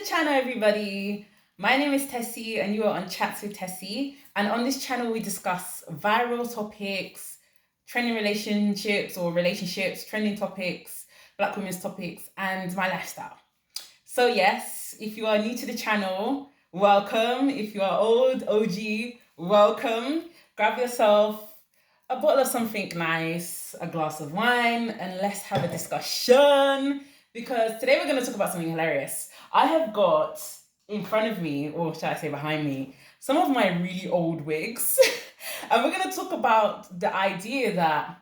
the channel, everybody. My name is Tessie, and you are on Chats with Tessie. And on this channel, we discuss viral topics, trending relationships, trending topics, Black women's topics, and my lifestyle. So, yes, if you are new to the channel, welcome. If you are old, OG, welcome. Grab yourself a bottle of something nice, a glass of wine, and let's have a discussion. Because today we're going to talk about something hilarious. I have got in front of me, or should I say behind me, some of my really old wigs. And we're going to talk about the idea that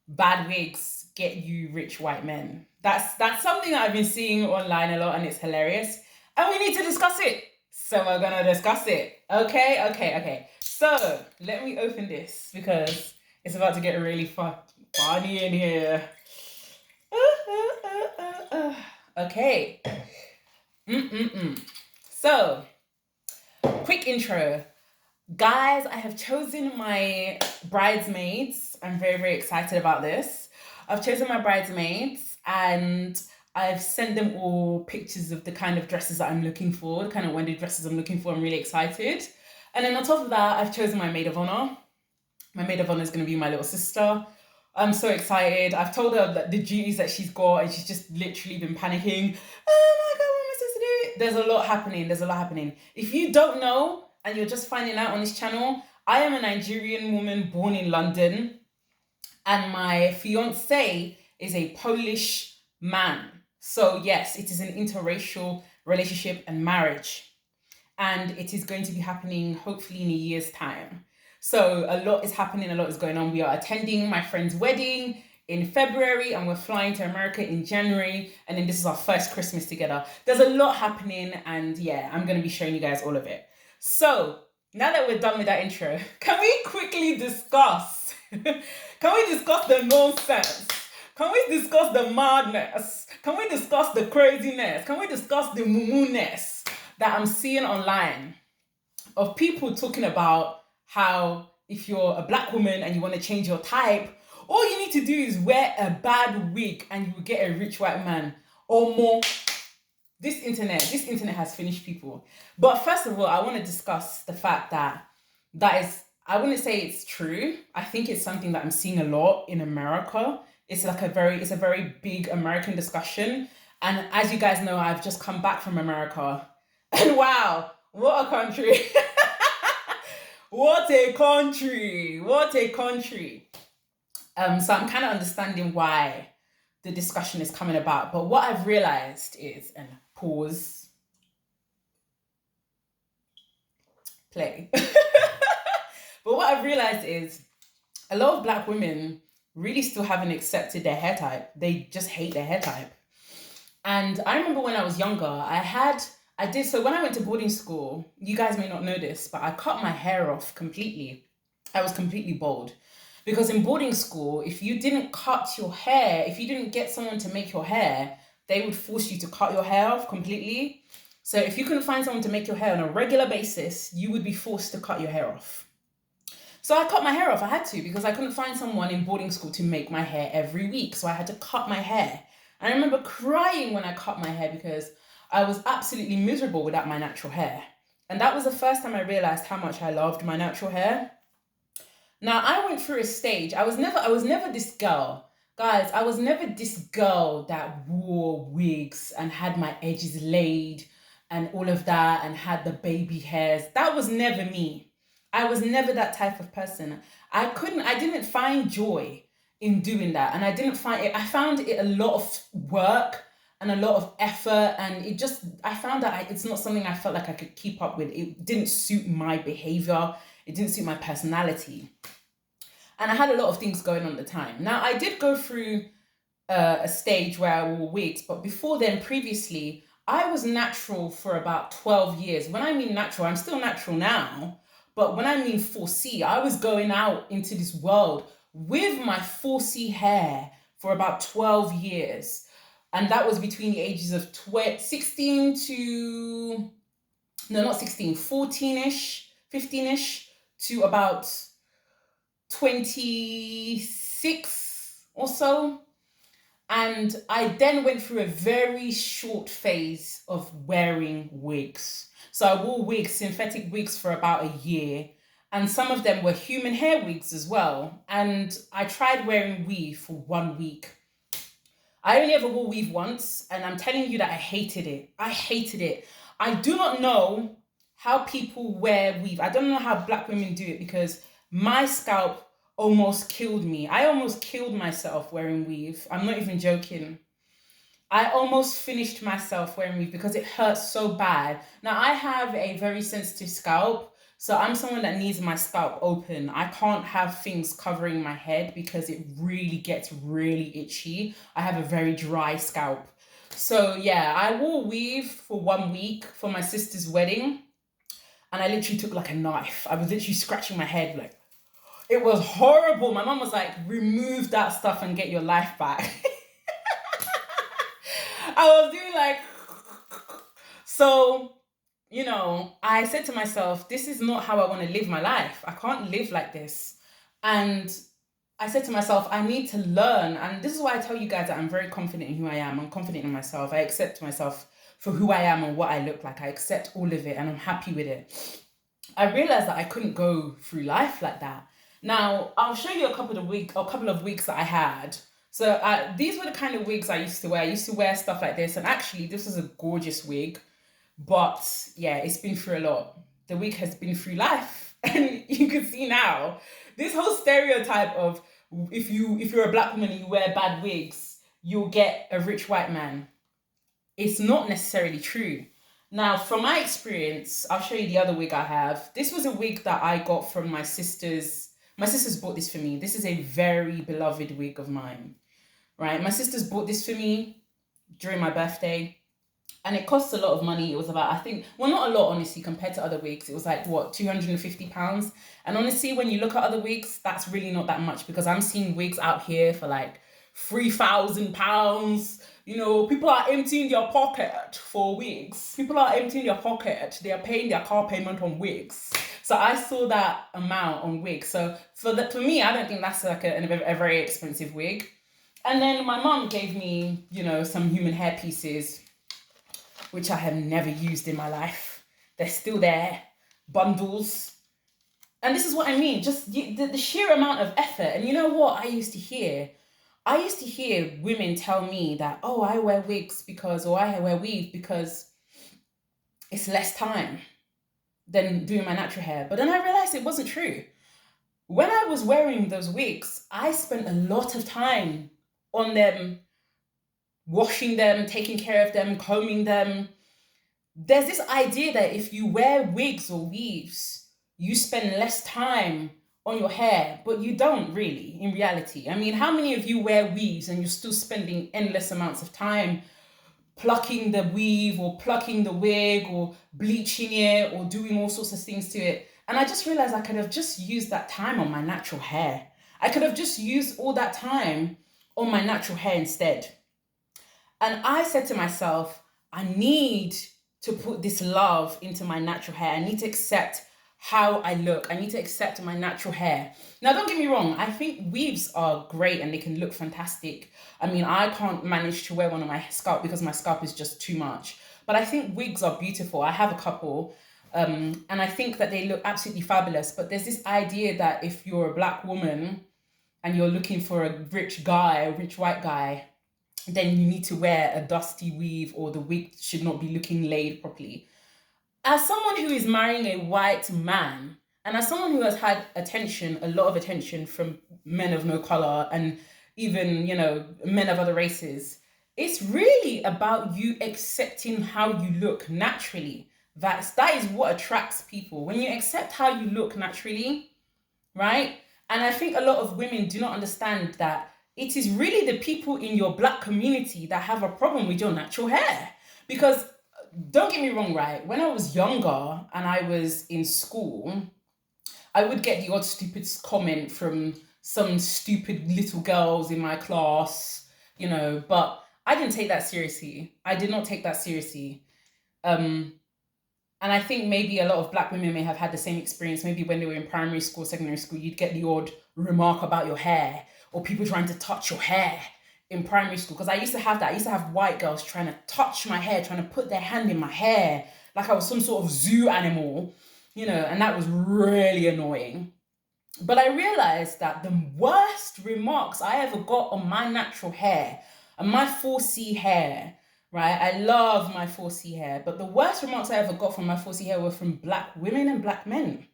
bad wigs get you rich white men. That's something that I've been seeing online a lot, and it's hilarious. And we need to discuss it. So we're going to discuss it. Okay. So let me open this because it's about to get really funny in here. Okay. So, quick intro. Guys, I have chosen my bridesmaids. I'm very, very excited about this. I've chosen my bridesmaids and I've sent them all pictures of the kind of dresses that I'm looking for, the kind of wedding dresses I'm looking for. I'm really excited. And then on top of that, I've chosen my maid of honor. My maid of honor is going to be my little sister. I'm so excited. I've told her that the duties that she's got, and she's just literally been panicking. Oh my God, what am I supposed to do? There's a lot happening. If you don't know, and you're just finding out on this channel, I am a Nigerian woman born in London, and my fiance is a Polish man. So yes, it is an interracial relationship and marriage. And it is going to be happening hopefully in a year's time. So a lot is happening, a lot is going on. We are attending my friend's wedding in February and we're flying to America in January. And then this is our first Christmas together. There's a lot happening and yeah, I'm going to be showing you guys all of it. So now that we're done with that intro, can we quickly discuss? Can we discuss the nonsense? Can we discuss the madness? Can we discuss the craziness? Can we discuss the mumu-ness that I'm seeing online of people talking about how if you're a Black woman and you want to change your type, all you need to do is wear a bad wig and you will get a rich white man or more. This internet has finished people. But first of all, I want to discuss the fact that I wouldn't say it's true. I think it's something that I'm seeing a lot in America. It's a very big American discussion. And as you guys know, I've just come back from America. And wow, what a country. What a country. So I'm kind of understanding why the discussion is coming about. But what I've realized is, and pause, play. But what I've realized is a lot of Black women really still haven't accepted their hair type. They just hate their hair type. And I remember when I was younger, so when I went to boarding school, you guys may not know this, but I cut my hair off completely. I was completely bald. Because in boarding school, if you didn't cut your hair, if you didn't get someone to make your hair, they would force you to cut your hair off completely. So if you couldn't find someone to make your hair on a regular basis, you would be forced to cut your hair off. So I cut my hair off. I had to because I couldn't find someone in boarding school to make my hair every week. So I had to cut my hair. And I remember crying when I cut my hair because I was absolutely miserable without my natural hair. And that was the first time I realized how much I loved my natural hair. Now, I went through a stage. I was never this girl. Guys, I was never this girl that wore wigs and had my edges laid and all of that and had the baby hairs. That was never me. I was never that type of person. I didn't find joy in doing that. And I found it a lot of work and a lot of effort. And I found that it's not something I felt like I could keep up with. It didn't suit my behavior. It didn't suit my personality. And I had a lot of things going on at the time. Now, I did go through a stage where I wore wigs, but before then, previously, I was natural for about 12 years. When I mean natural, I'm still natural now. But when I mean 4C, I was going out into this world with my 4C hair for about 12 years. And that was between the ages of 16 to, no, not 16, 14-ish, 15-ish to about 26 or so. And I then went through a very short phase of wearing wigs. So I wore wigs, synthetic wigs, for about a year. And some of them were human hair wigs as well. And I tried wearing weave for 1 week. I only ever wore weave once, and I'm telling you that I hated it. I hated it. I do not know how people wear weave. I don't know how black women do it, because my scalp almost killed me. I almost killed myself wearing weave. I'm not even joking. I almost finished myself wearing weave because it hurts so bad. Now, I have a very sensitive scalp, so I'm someone that needs my scalp open. I can't have things covering my head because it really gets really itchy. I have a very dry scalp. So yeah, I wore weave for 1 week for my sister's wedding, and I literally took like a knife. I was literally scratching my head. Like, it was horrible. My mom was like, remove that stuff and get your life back. I was doing like, so, I said to myself, this is not how I want to live my life. I can't live like this. And I said to myself, I need to learn. And this is why I tell you guys that I'm very confident in who I am. I'm confident in myself. I accept myself for who I am and what I look like. I accept all of it and I'm happy with it. I realized that I couldn't go through life like that. Now, I'll show you a couple of wigs that I had. So these were the kind of wigs I used to wear. I used to wear stuff like this. And actually, this was a gorgeous wig. But yeah, it's been through a lot. The wig has been through life. And you can see now, this whole stereotype of if you're a black woman and you wear bad wigs, you'll get a rich white man. It's not necessarily true. Now, from my experience, I'll show you the other wig I have. This was a wig that I got from my sisters. My sisters bought this for me. This is a very beloved wig of mine, right? My sisters bought this for me during my birthday. And it costs a lot of money. It was about, I think, well, not a lot, honestly, compared to other wigs. It was like, what, £250? And honestly, when you look at other wigs, that's really not that much, because I'm seeing wigs out here for like £3,000. People are emptying their pocket for wigs. People are emptying their pocket. They are paying their car payment on wigs. So I saw that amount on wigs. So for me, I don't think that's like a very expensive wig. And then my mom gave me, some human hair pieces, which I have never used in my life. They're still there, bundles. And this is what I mean, just the sheer amount of effort. And you know what I used to hear? I used to hear women tell me that, oh, I wear wigs or I wear weave because it's less time than doing my natural hair. But then I realized it wasn't true. When I was wearing those wigs, I spent a lot of time on them, washing them, taking care of them, combing them. There's this idea that if you wear wigs or weaves, you spend less time on your hair, but you don't really, in reality. I mean, how many of you wear weaves and you're still spending endless amounts of time plucking the weave or plucking the wig or bleaching it or doing all sorts of things to it? And I just realized I could have just used that time on my natural hair. I could have just used all that time on my natural hair instead. And I said to myself, I need to put this love into my natural hair. I need to accept how I look. I need to accept my natural hair. Now, don't get me wrong. I think weaves are great and they can look fantastic. I mean, I can't manage to wear one on my scalp because my scalp is just too much. But I think wigs are beautiful. I have a couple. And I think that they look absolutely fabulous. But there's this idea that if you're a black woman and you're looking for a rich guy, a rich white guy, then you need to wear a dusty weave or the wig should not be looking laid properly. As someone who is marrying a white man, and as someone who has had a lot of attention from men of no color and even, men of other races, it's really about you accepting how you look naturally. That is what attracts people. When you accept how you look naturally, right? And I think a lot of women do not understand that it is really the people in your black community that have a problem with your natural hair. Because don't get me wrong, right? When I was younger and I was in school, I would get the odd stupid comment from some stupid little girls in my class, but I didn't take that seriously. I did not take that seriously. And I think maybe a lot of black women may have had the same experience. Maybe when they were in primary school, secondary school, you'd get the odd remark about your hair or people trying to touch your hair in primary school, because I used to have that. I used to have white girls trying to touch my hair, trying to put their hand in my hair like I was some sort of zoo animal, and that was really annoying. But I realized that the worst remarks I ever got on my natural hair and my 4C hair, right? I love my 4C hair, but the worst remarks I ever got from my 4C hair were from black women and black men.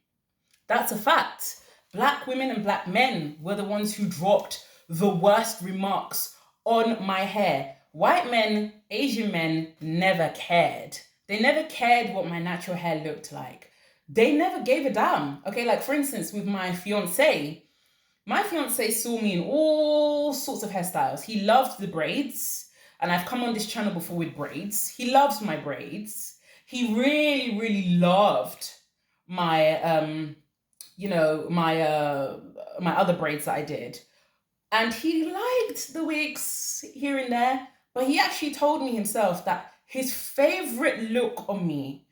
That's a fact. Black women and black men were the ones who dropped the worst remarks on my hair. White men, Asian men never cared. They never cared what my natural hair looked like. They never gave a damn. Okay, like for instance, with my fiance saw me in all sorts of hairstyles. He loved the braids, and I've come on this channel before with braids. He loves my braids. He really, really loved my my other braids that I did. And he liked the wigs here and there, but he actually told me himself that his favorite look on me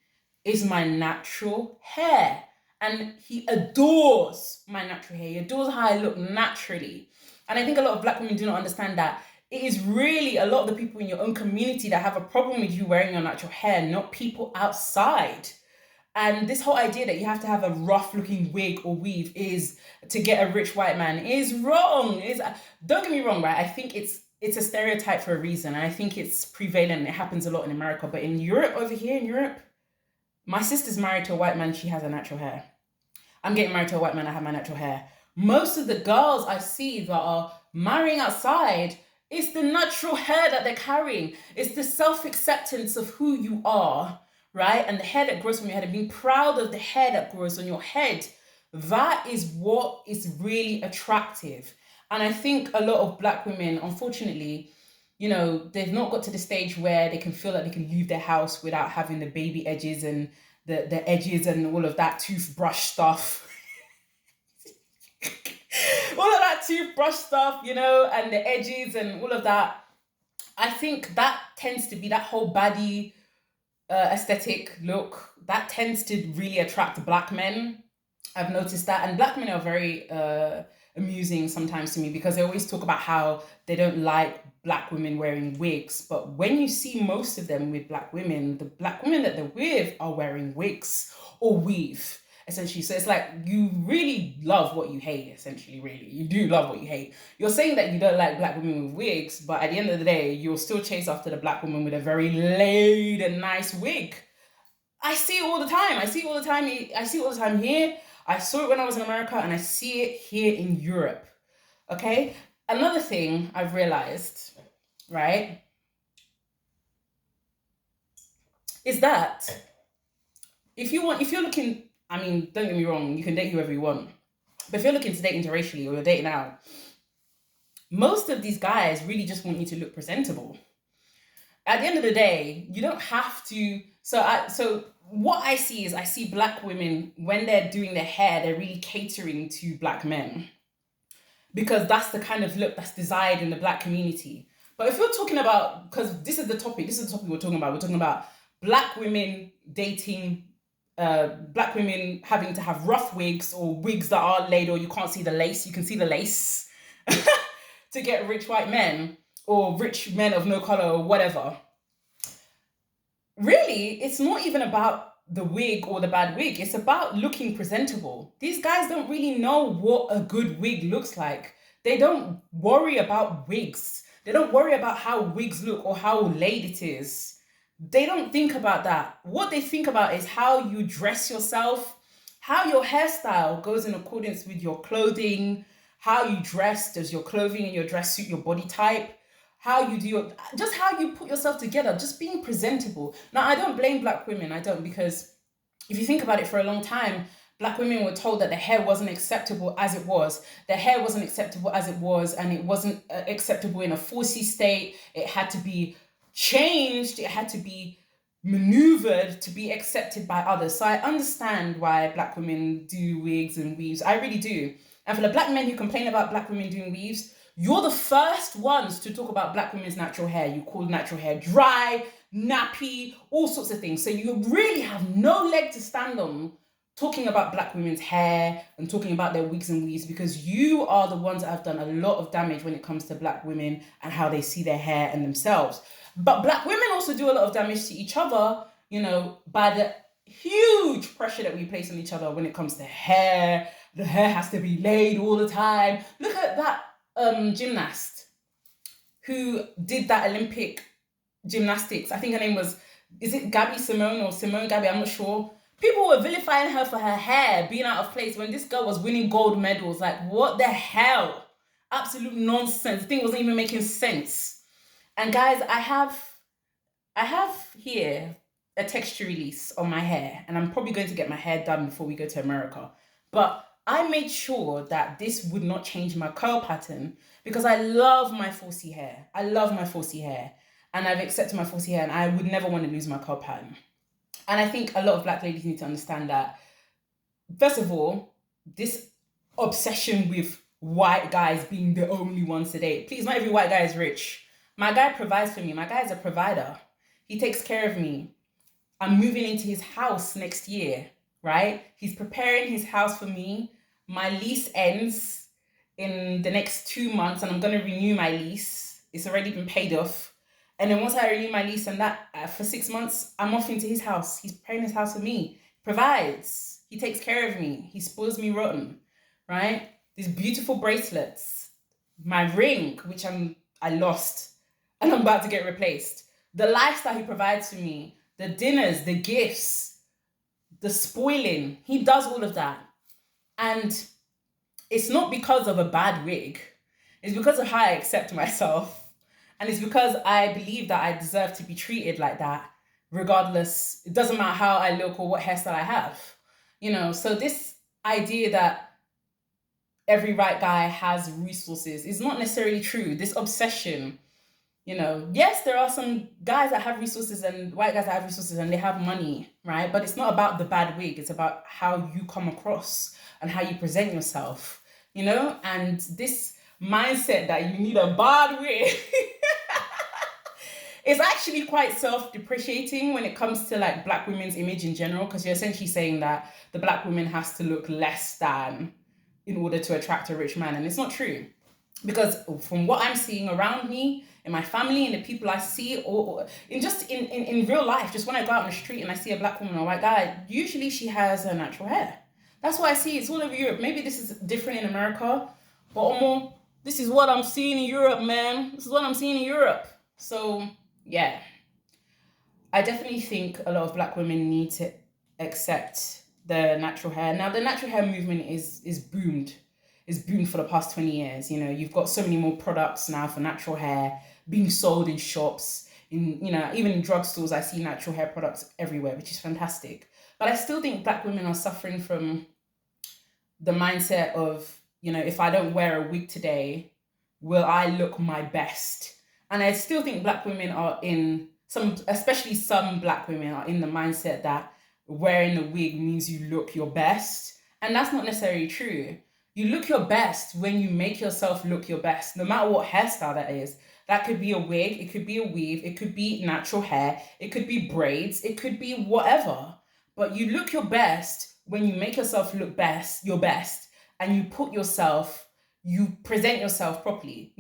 is my natural hair. And he adores my natural hair. He adores how I look naturally. And I think a lot of black women do not understand that it is really a lot of the people in your own community that have a problem with you wearing your natural hair, not people outside. And this whole idea that you have to have a rough looking wig or weave is to get a rich white man is wrong. Don't get me wrong, right? I think it's a stereotype for a reason. And I think it's prevalent and it happens a lot in America. But in Europe, over here in Europe, my sister's married to a white man, she has a natural hair. I'm getting married to a white man, I have my natural hair. Most of the girls I see that are marrying outside, it's the natural hair that they're carrying. It's the self-acceptance of who you are, right? And the hair that grows from your head, and being proud of the hair that grows on your head. That is what is really attractive. And I think a lot of black women, unfortunately, they've not got to the stage where they can feel like they can leave their house without having the baby edges and the edges and all of that toothbrush stuff. All of that toothbrush stuff, and the edges and all of that. I think that tends to be that whole baddie aesthetic look. That tends to really attract black men. I've noticed that. And black men are very amusing sometimes to me because they always talk about how they don't like black women wearing wigs. But when you see most of them with black women, the black women that they're with are wearing wigs or weave, essentially. So it's like you really love what you hate, essentially, really. You do love what you hate. You're saying that you don't like black women with wigs, but at the end of the day, you'll still chase after the black woman with a very laid and nice wig. I see it all the time. I see it all the time here. I saw it when I was in America, and I see it here in Europe. Okay? Another thing I've realized, right, is that if you're looking, I mean, don't get me wrong, you can date whoever you want. But if you're looking to date interracially or you're dating out, most of these guys really just want you to look presentable. At the end of the day, you don't have to. So what I see is I see black women, when they're doing their hair, they're really catering to black men, because that's the kind of look that's desired in the black community. But if you're talking about, because this is the topic we're talking about black women dating, black women having to have rough wigs or wigs that are laid or you can't see the lace, you can see the lace to get rich white men or rich men of no color or whatever. Really, it's not even about the wig or the bad wig. It's about looking presentable. These guys don't really know what a good wig looks like. They don't worry about wigs. They don't worry about how wigs look or how laid it is. They don't think about that. What they think about is how you dress yourself, how your hairstyle goes in accordance with your clothing, how you dress, does your clothing and your dress suit your body type, how you do just how you put yourself together, just being presentable. Now, I don't blame black women, because if you think about it, for a long time, black women were told that their hair wasn't acceptable as it was. Their hair wasn't acceptable as it was, and it wasn't acceptable in a 4C state. It had to be changed. It had to be maneuvered to be accepted by others. So I understand why black women do wigs and weaves. I really do. And for the black men who complain about black women doing weaves, you're the first ones to talk about black women's natural hair. You call natural hair dry, nappy, all sorts of things. So you really have no leg to stand on talking about black women's hair and talking about their wigs and weaves, because you are the ones that have done a lot of damage when it comes to black women and how they see their hair and themselves. But black women also do a lot of damage to each other, by the huge pressure that we place on each other when it comes to hair. The hair has to be laid all the time. Look at that gymnast who did that Olympic gymnastics. I think her name was, is it Gabby Simone or Simone Gabby? I'm not sure. People were vilifying her for her hair being out of place when this girl was winning gold medals. Like, what the hell? Absolute nonsense. The thing wasn't even making sense. And guys, I have here a texture release on my hair, and I'm probably going to get my hair done before we go to America. But I made sure that this would not change my curl pattern because I love my 4C hair. I love my 4C hair. And I've accepted my 4C hair, and I would never want to lose my curl pattern. And I think a lot of black ladies need to understand that, first of all, this obsession with white guys being the only ones to date. Please, not every white guy is rich. My guy provides for me. My guy is a provider. He takes care of me. I'm moving into his house next year, right? He's preparing his house for me. My lease ends in the next 2 months, and I'm going to renew my lease. It's already been paid off. And then once I renew my lease and that for 6 months, I'm off into his house. He's preparing his house for me. Provides. He takes care of me. He spoils me rotten, right? These beautiful bracelets. My ring, which I lost, and I'm about to get replaced. The lifestyle he provides for me. The dinners, the gifts, the spoiling. He does all of that. And it's not because of a bad wig. It's because of how I accept myself. And it's because I believe that I deserve to be treated like that, regardless. It doesn't matter how I look or what hairstyle I have. So this idea that every white guy has resources is not necessarily true. This obsession, yes, there are some guys that have resources and white guys that have resources and they have money, right? But it's not about the bad wig. It's about how you come across and how you present yourself, and this mindset that you need a bad wig is actually quite self-depreciating when it comes to like black women's image in general, because you're essentially saying that the black woman has to look less than in order to attract a rich man. And it's not true, because from what I'm seeing around me, in my family, and the people I see, or in real life, just when I go out on the street and I see a black woman or a white guy, usually she has her natural hair. That's what I see. It's all over Europe. Maybe this is different in America, but this is what I'm seeing in Europe, man. This is what I'm seeing in Europe. So, yeah. I definitely think a lot of black women need to accept the natural hair. Now, the natural hair movement is boomed. It's boomed for the past 20 years. You've got so many more products now for natural hair being sold in shops. Even in drugstores, I see natural hair products everywhere, which is fantastic. But I still think black women are suffering from the mindset of, if I don't wear a wig today, will I look my best? And I still think black women are especially some black women are in the mindset that wearing a wig means you look your best. And that's not necessarily true. You look your best when you make yourself look your best, no matter what hairstyle that is. That could be a wig, it could be a weave, it could be natural hair, it could be braids, it could be whatever. But you look your best when you make yourself look your best, and you present yourself properly.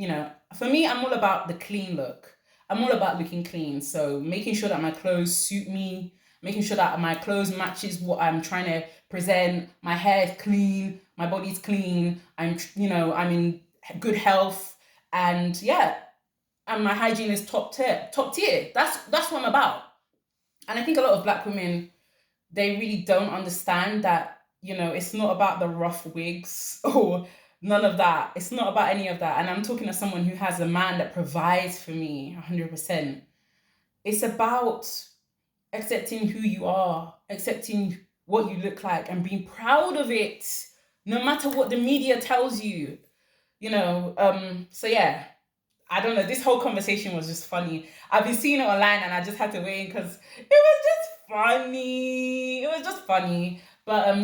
For me, I'm all about the clean look. I'm all about looking clean. So making sure that my clothes suit me, making sure that my clothes matches what I'm trying to present. My hair is clean, my body's clean. I'm in good health, and and my hygiene is top tier. That's what I'm about. And I think a lot of black women, they really don't understand that, it's not about the rough wigs or none of that. It's not about any of that. And I'm talking to someone who has a man that provides for me 100%. It's about accepting who you are, accepting what you look like, and being proud of it, no matter what the media tells you, So yeah, I don't know. This whole conversation was just funny. I've been seeing it online and I just had to weigh in because it was just funny. It was just funny. But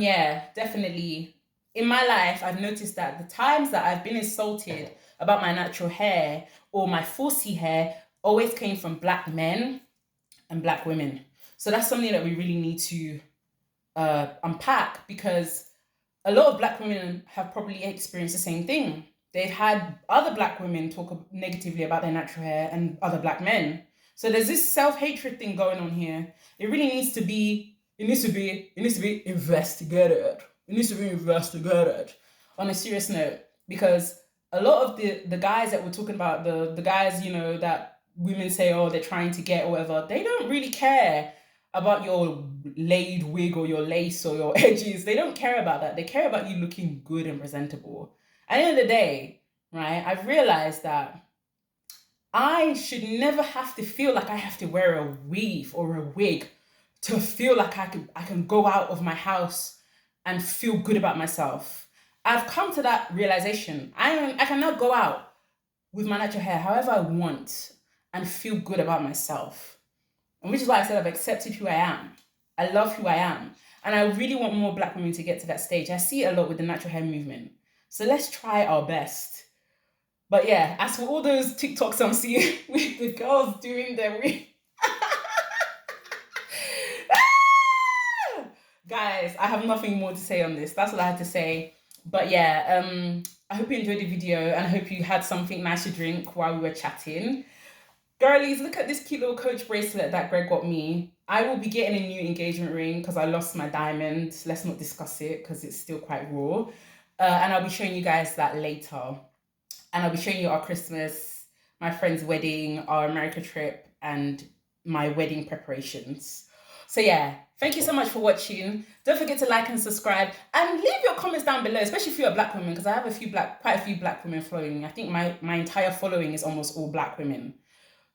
definitely in my life, I've noticed that the times that I've been insulted about my natural hair or my 4C hair always came from black men and black women. So that's something that we really need to unpack, because a lot of black women have probably experienced the same thing. They've had other black women talk negatively about their natural hair and other black men. So there's this self-hatred thing going on here. It really needs to be, it needs to be investigated. It needs to be investigated on a serious note, because a lot of the guys that we're talking about, the guys, you know, that women say, oh, they're trying to get or whatever, they don't really care about your laid wig or your lace or your edges. They don't care about that. They care about you looking good and presentable. At the end of the day, right, I've realized that I should never have to feel like I have to wear a weave or a wig to feel like I can go out of my house and feel good about myself. I've come to that realization. I can now go out with my natural hair however I want and feel good about myself. And which is why I said I've accepted who I am. I love who I am. And I really want more black women to get to that stage. I see it a lot with the natural hair movement. So let's try our best. But yeah, as for all those TikToks I'm seeing with the girls doing their wig, guys, I have nothing more to say on this. That's what I had to say. But yeah, I hope you enjoyed the video, and I hope you had something nice to drink while we were chatting. Girlies, look at this cute little Coach bracelet that Greg got me. I will be getting a new engagement ring because I lost my diamond. Let's not discuss it because it's still quite raw. And I'll be showing you guys that later. And I'll be showing you our Christmas, my friend's wedding, our America trip, and my wedding preparations. So yeah, thank you so much for watching. Don't forget to like and subscribe, and leave your comments down below, especially if you're a black woman, because I have quite a few black women following me. I think my entire following is almost all black women.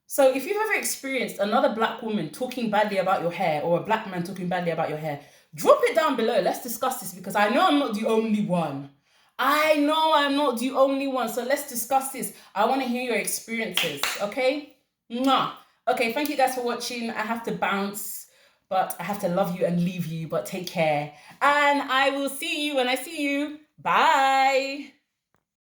So if you've ever experienced another black woman talking badly about your hair, or a black man talking badly about your hair, drop it down below. Let's discuss this, because I know I'm not the only one. I know I'm not the only one. So let's discuss this. I want to hear your experiences, okay? Mwah. Okay, thank you guys for watching. I have to bounce, but I have to love you and leave you, but take care. And I will see you when I see you. Bye.